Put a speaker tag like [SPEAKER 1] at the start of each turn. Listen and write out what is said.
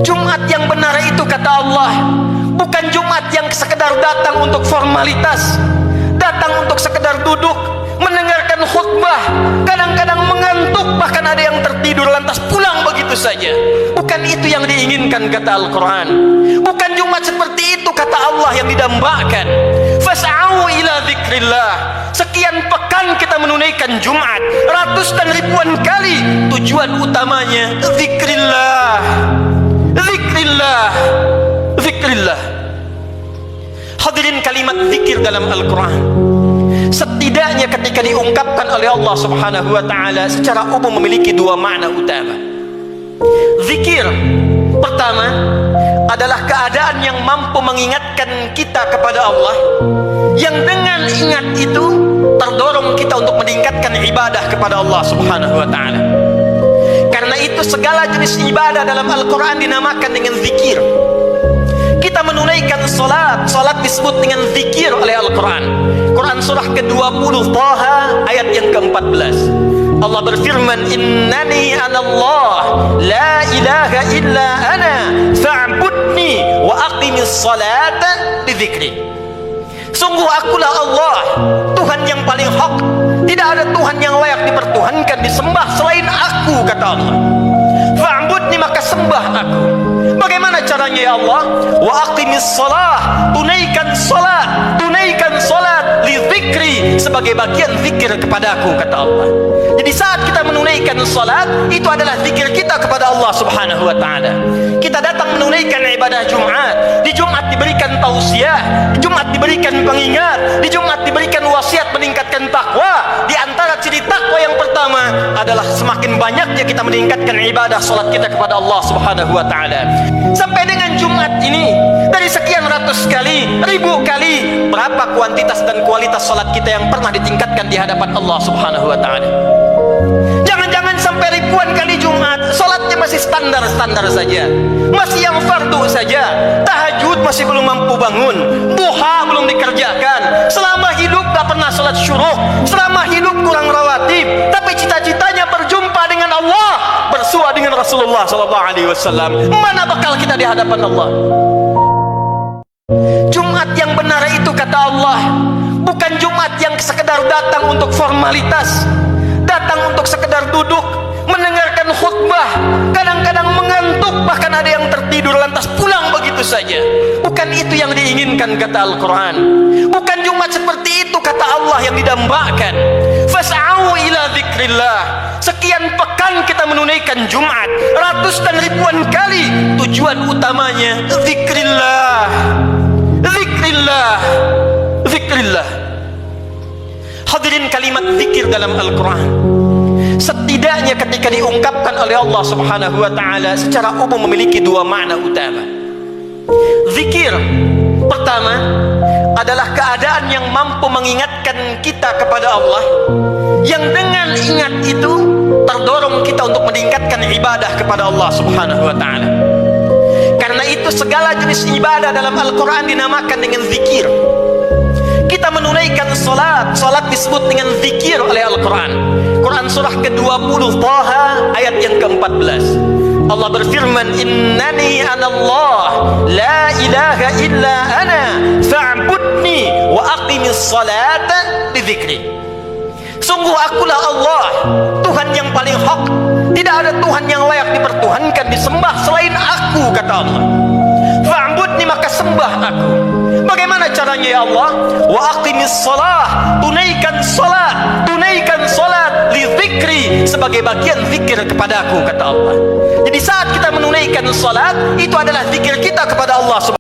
[SPEAKER 1] Jumat yang benar itu kata Allah bukan Jumat yang sekedar datang untuk formalitas, datang untuk sekedar duduk mendengarkan khutbah, kadang-kadang mengantuk, bahkan ada yang tertidur lantas pulang begitu saja. Bukan itu yang diinginkan kata Al-Quran. Bukan Jumat seperti itu kata Allah yang didambakan. Fas'au ila dzikrillah. Sekian pekan kita menunaikan Jumat, ratus dan ribuan kali. Tujuan utamanya dzikrillah, dzikrillah, dzikrillah. Hadirin, kalimat zikir dalam Al-Quran setidaknya ketika diungkapkan oleh Allah Subhanahu wa ta'ala secara umum memiliki dua makna utama. Zikir pertama adalah keadaan yang mampu mengingatkan kita kepada Allah, yang dengan ingat itu terdorong kita untuk meningkatkan ibadah kepada Allah Subhanahu wa ta'ala. Karena itu segala jenis ibadah dalam Al-Quran dinamakan dengan zikir. Kita menunaikan salat, salat disebut dengan zikir oleh Al-Quran. Quran surah ke-20 Taha ayat yang ke-14. Allah berfirman, innani anallah la ilaha illa ana fa'budni wa aqimis salata li dzikri. Sungguh akulah Allah, Tuhan yang paling hak. Tidak ada Tuhan yang layak dipertuhankan, disembah selain aku kata Allah. Fa'budni, maka sembah aku. Bagaimana caranya ya Allah? Wa aqimis shalah, tunaikan salat, tunaikan salat li dzikri, sebagai bagian zikir kepadaku kata Allah. Jadi saat kita menunaikan salat, itu adalah zikir kita kepada Allah Subhanahu wa taala. Kita datang menunaikan ibadah Jumat. Di Jumat diberikan tausiah, di Jumat diberikan pengingat, di Jumat diberikan wasiat meningkatkan takwa. Di antara ciri takwa yang pertama adalah semakin banyaknya kita meningkatkan ibadah salat kita kepada Allah Subhanahu wa taala. Sampai dengan Jumat ini, dari sekian ratus kali, ribu kali, berapa kuantitas dan kualitas salat kita yang pernah ditingkatkan di hadapan Allah Subhanahu wa taala? Jangan-jangan sampai ribuan kali Jumat, salatnya masih standar-standar saja, masih yang fardu saja, tahajud masih belum mampu bangun, duha belum dikerjakan, selama hidup gak pernah salat syuruq, selama hidup kurang rawatib, tapi cita-citanya berjumpa dengan Allah, bersua dengan Rasulullah SAW. Mana bakal kita di hadapan Allah? Jumat yang benar itu kata Allah bukan Jumat yang sekedar datang untuk formalitas, datang untuk sekedar duduk mendengarkan khutbah, kadang-kadang mengantuk, bahkan ada yang tertidur lantas pulang begitu saja. Bukan itu yang diinginkan kata Al-Quran. Bukan Jumat seperti itu kata Allah yang didambakan. Fas'au ila dzikrillah. Sekian pekan kita menunaikan Jumat, ratus dan ribuan kali. Tujuan utamanya dzikrillah, dzikrillah, dzikrillah. Hadirin, kalimat zikir dalam Al-Quran setidaknya ketika diungkapkan oleh Allah Subhanahu wa ta'ala secara umum memiliki dua makna utama. Zikir pertama adalah keadaan yang mampu mengingatkan kita kepada Allah, yang dengan ingat itu terdorong kita untuk meningkatkan ibadah kepada Allah Subhanahu wa ta'ala. Karena itu segala jenis ibadah dalam Al-Quran dinamakan dengan zikir. Kita menunaikan salat, salat disebut dengan zikir oleh Al-Quran. Quran surah ke-20 Taha ayat yang ke-14. Allah berfirman, innani anallah la ilaha illa ana fa'budni wa aqimis salata li dzikri. Sungguh akulah Allah, Tuhan yang paling hak. Tidak ada Tuhan yang layak dipertuhankan, disembah selain aku kata Allah. Fa'budni, maka sembah aku. Bagaimana caranya ya Allah? Wa aqimis shalah, tunaikan salat, tunaikan salat li dzikri, sebagai bagian zikir kepadaku kata Allah. Jadi saat kita menunaikan salat, itu adalah zikir kita kepada Allah Subhanahu